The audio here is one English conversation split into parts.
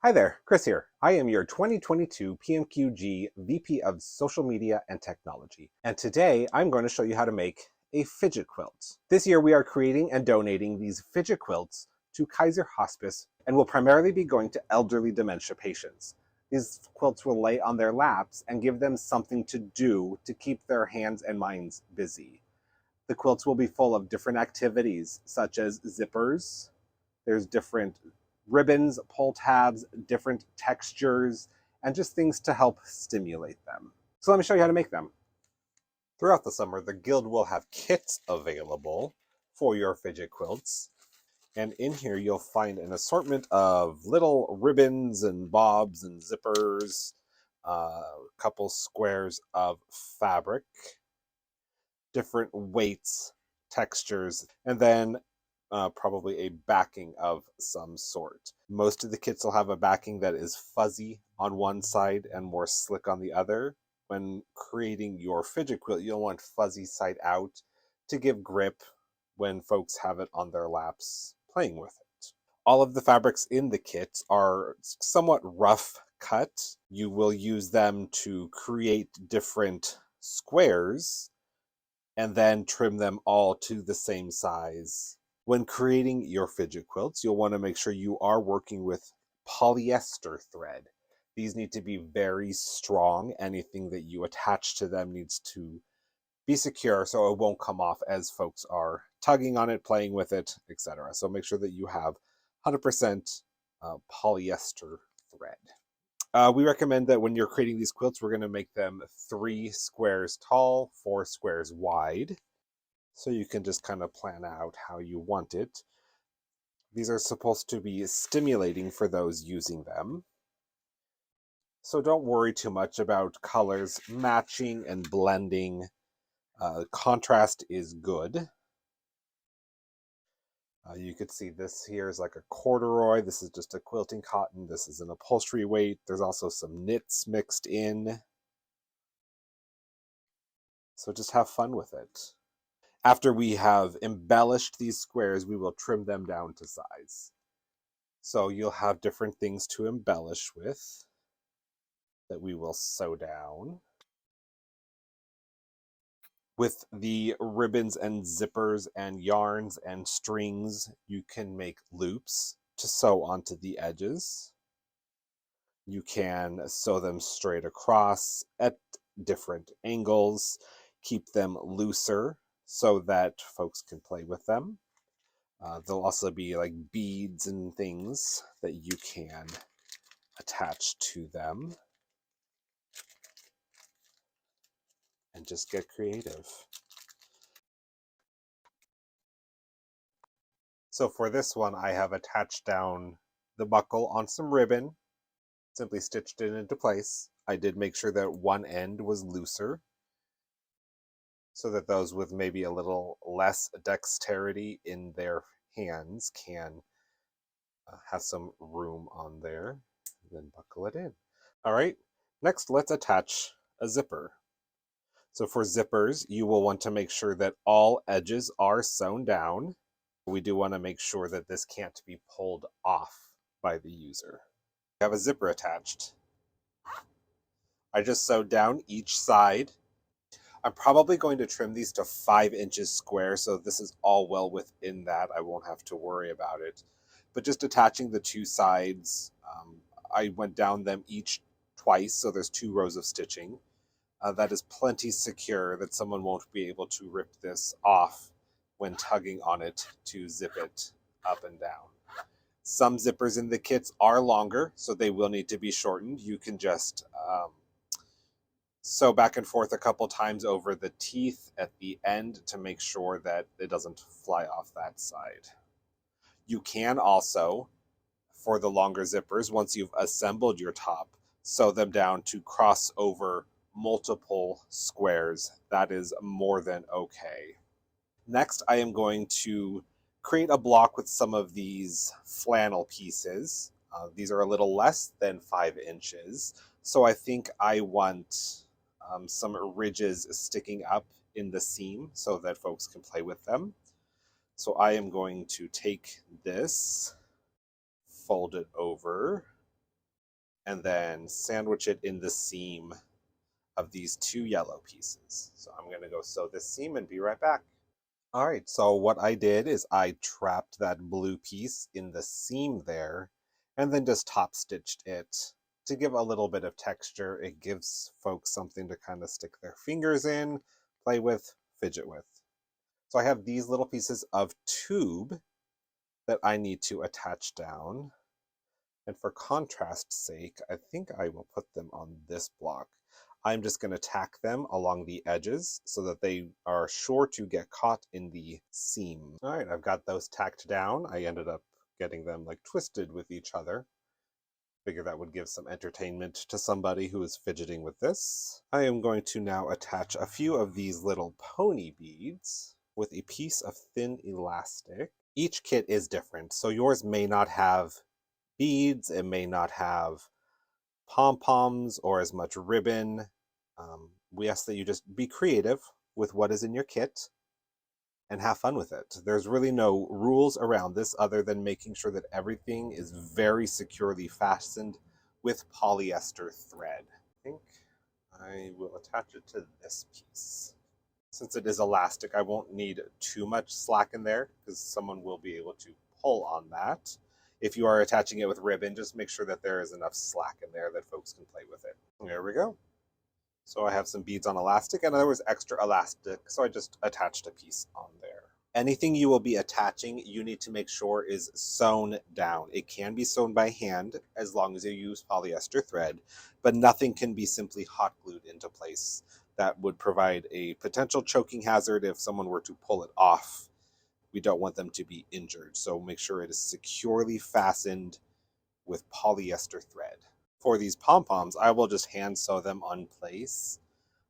Hi there, Chris here. I am your 2022 PMQG VP of Social Media and Technology, and today I'm going to show you how to make a fidget quilt. This year we are creating and donating these fidget quilts to Kaiser Hospice and will primarily be going to elderly dementia patients. These quilts will lay on their laps and give them something to do to keep their hands and minds busy. The quilts will be full of different activities such as zippers. There's different ribbons, pull tabs, different textures, and just things to help stimulate them. So let me show you how to make them. Throughout the summer, the Guild will have kits available for your fidget quilts. And in here, you'll find an assortment of little ribbons and bobs and zippers, a couple squares of fabric, different weights, textures, and then probably a backing of some sort. Most of the kits will have a backing that is fuzzy on one side and more slick on the other. When creating your fidget quilt, you'll want fuzzy side out to give grip when folks have it on their laps playing with it. All of the fabrics in the kit are somewhat rough cut. You will use them to create different squares and then trim them all to the same size. When creating your fidget quilts, you'll want to make sure you are working with polyester thread. These need to be very strong. Anything that you attach to them needs to be secure so it won't come off as folks are tugging on it, playing with it, etc. So make sure that you have 100% polyester thread. We recommend that when you're creating these quilts, we're going to make them 3 squares tall, 4 squares wide. So you can just kind of plan out how you want it. These are supposed to be stimulating for those using them. So don't worry too much about colors matching and blending. Contrast is good. You could see this here is like a corduroy. This is just a quilting cotton. This is an upholstery weight. There's also some knits mixed in. So just have fun with it. After we have embellished these squares, we will trim them down to size. So you'll have different things to embellish with that we will sew down. With the ribbons and zippers and yarns and strings, you can make loops to sew onto the edges. You can sew them straight across at different angles, keep them looser so that folks can play with them. There'll also be like beads and things that you can attach to them. And just get creative. So for this one, I have attached down the buckle on some ribbon, simply stitched it into place. I did make sure that one end was looser so that those with maybe a little less dexterity in their hands can have some room on there. Then buckle it in. All right, next let's attach a zipper. So for zippers, you will want to make sure that all edges are sewn down. We do want to make sure that this can't be pulled off by the user. I have a zipper attached. I just sewed down each side. I'm probably going to trim these to 5 inches square, so this is all well within that. I won't have to worry about it. But just attaching the 2 sides, I went down them each twice, so there's 2 rows of stitching. That is plenty secure that someone won't be able to rip this off when tugging on it to zip it up and down. Some zippers in the kits are longer, so they will need to be shortened. You can just sew back and forth a couple times over the teeth at the end to make sure that it doesn't fly off that side. You can also, for the longer zippers, once you've assembled your top, sew them down to cross over multiple squares. That is more than okay. Next, I am going to create a block with some of these flannel pieces. These are a little less than 5 inches, so I think I want some ridges sticking up in the seam so that folks can play with them. So I am going to take this, fold it over, and then sandwich it in the seam of these two yellow pieces. So I'm going to go sew this seam and be right back. All right, so what I did is I trapped that blue piece in the seam there and then just top stitched it to give a little bit of texture. It gives folks something to kind of stick their fingers in, play with, fidget with. So I have these little pieces of tube that I need to attach down. And for contrast's sake, I think I will put them on this block. I'm just going to tack them along the edges so that they are sure to get caught in the seam. All right, I've got those tacked down. I ended up getting them like twisted with each other. Figure that would give some entertainment to somebody who is fidgeting with this. I am going to now attach a few of these little pony beads with a piece of thin elastic. Each kit is different, so yours may not have beads, it may not have pom-poms or as much ribbon. We ask that you just be creative with what is in your kit and have fun with it. There's really no rules around this other than making sure that everything is very securely fastened with polyester thread. I think I will attach it to this piece. Since it is elastic, I won't need too much slack in there because someone will be able to pull on that. If you are attaching it with ribbon, just make sure that there is enough slack in there that folks can play with it. There we go. So I have some beads on elastic and there was extra elastic, so I just attached a piece on there. Anything you will be attaching, you need to make sure is sewn down. It can be sewn by hand as long as you use polyester thread, but nothing can be simply hot glued into place. That would provide a potential choking hazard if someone were to pull it off. We don't want them to be injured, so make sure it is securely fastened with polyester thread. For these pom-poms, I will just hand sew them on place.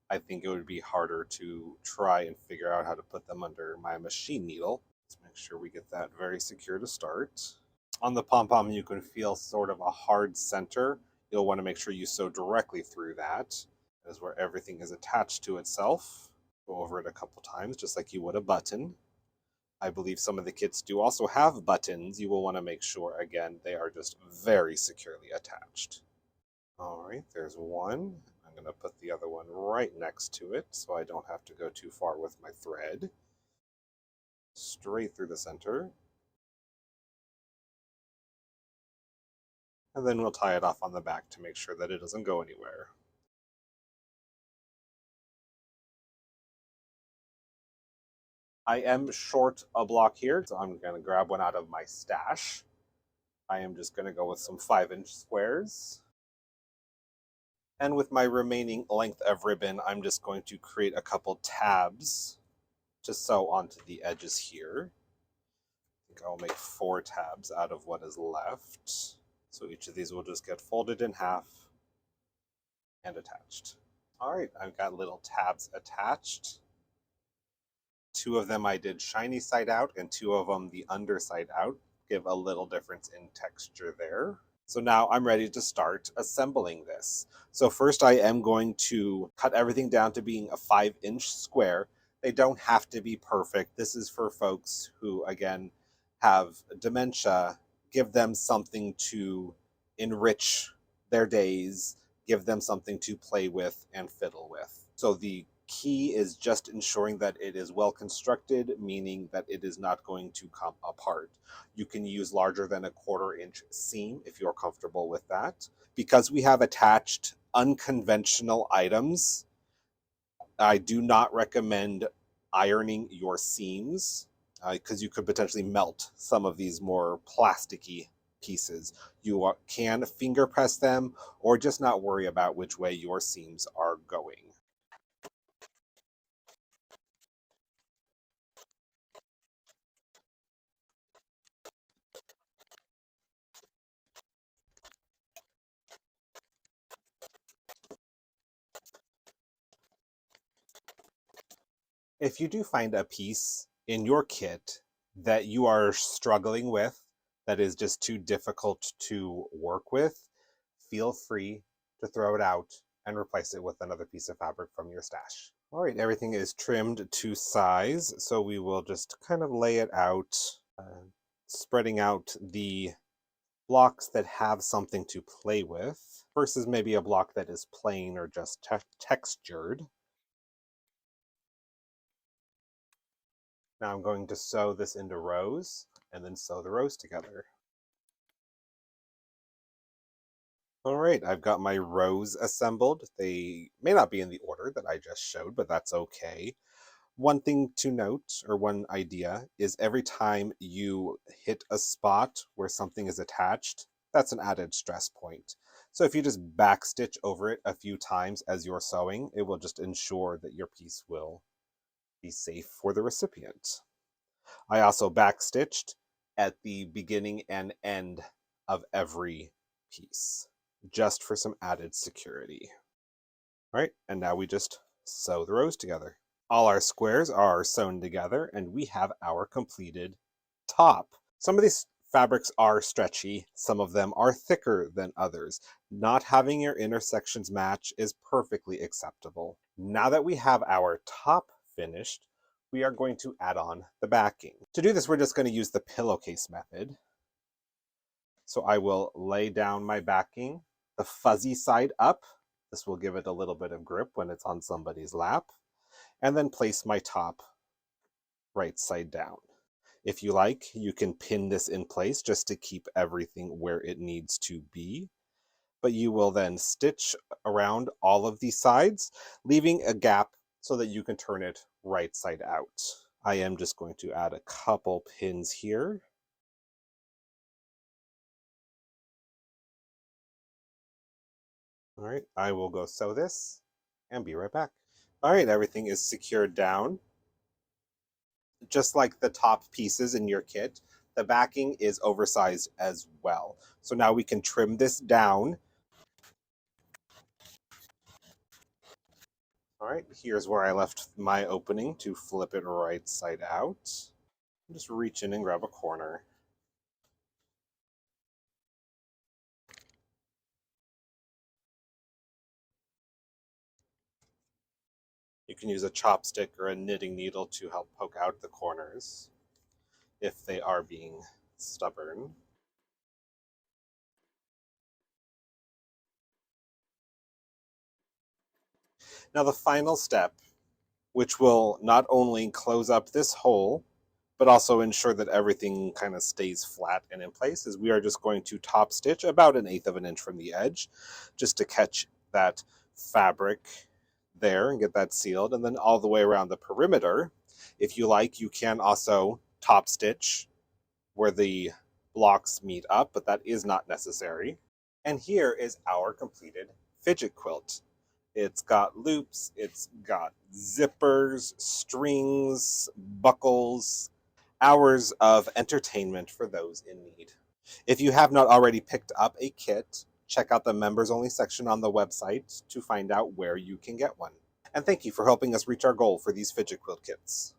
I think it would be harder to try and figure out how to put them under my machine needle. Let's make sure we get that very secure to start. On the pom-pom, you can feel sort of a hard center. You'll want to make sure you sew directly through that. That is where everything is attached to itself. Go over it a couple times, just like you would a button. I believe some of the kits do also have buttons. You will want to make sure, again, they are just very securely attached. All right, there's one. I'm going to put the other one right next to it so I don't have to go too far with my thread. Straight through the center. And then we'll tie it off on the back to make sure that it doesn't go anywhere. I am short a block here, so I'm going to grab one out of my stash. I am just going to go with some 5-inch squares. And with my remaining length of ribbon, I'm just going to create a couple tabs to sew onto the edges here. I think I'll make 4 tabs out of what is left. So each of these will just get folded in half and attached. All right, I've got little tabs attached. 2 of them I did shiny side out and 2 of them the underside out. Give a little difference in texture there. So now I'm ready to start assembling this. So first I am going to cut everything down to being a 5-inch square. They don't have to be perfect. This is for folks who, again, have dementia. Give them something to enrich their days, give them something to play with and fiddle with. So the key is just ensuring that it is well constructed, meaning that it is not going to come apart. You can use larger than a 1/4-inch seam if you're comfortable with that. Because we have attached unconventional items, I do not recommend ironing your seams because you could potentially melt some of these more plasticky pieces. You can finger press them or just not worry about which way your seams are going. If you do find a piece in your kit that you are struggling with, that is just too difficult to work with, feel free to throw it out and replace it with another piece of fabric from your stash. All right, everything is trimmed to size, so we will just kind of lay it out, spreading out the blocks that have something to play with versus maybe a block that is plain or just textured. Now I'm going to sew this into rows and then sew the rows together. All right, I've got my rows assembled. They may not be in the order that I just showed, but that's okay. One thing to note, or one idea, is every time you hit a spot where something is attached, that's an added stress point. So if you just backstitch over it a few times as you're sewing, it will just ensure that your piece will be safe for the recipient. I also backstitched at the beginning and end of every piece, just for some added security. All right, and now we just sew the rows together. All our squares are sewn together and we have our completed top. Some of these fabrics are stretchy, some of them are thicker than others. Not having your intersections match is perfectly acceptable. Now that we have our top finished, we are going to add on the backing. To do this, we're just going to use the pillowcase method. So I will lay down my backing, the fuzzy side up. This will give it a little bit of grip when it's on somebody's lap. And then place my top right side down. If you like, you can pin this in place just to keep everything where it needs to be. But you will then stitch around all of these sides, leaving a gap so that you can turn it right side out. I am just going to add a couple pins here. All right, I will go sew this and be right back. All right, everything is secured down. Just like the top pieces in your kit, the backing is oversized as well. So now we can trim this down. All right, here's where I left my opening to flip it right side out. Just reach in and grab a corner. You can use a chopstick or a knitting needle to help poke out the corners if they are being stubborn. Now the final step, which will not only close up this hole, but also ensure that everything kind of stays flat and in place, is we are just going to top stitch about 1/8 of an inch from the edge, just to catch that fabric there and get that sealed. And then all the way around the perimeter, if you like, you can also top stitch where the blocks meet up, but that is not necessary. And here is our completed fidget quilt. It's got loops, it's got zippers, strings, buckles, hours of entertainment for those in need. If you have not already picked up a kit, check out the members only section on the website to find out where you can get one. And thank you for helping us reach our goal for these fidget quilt kits.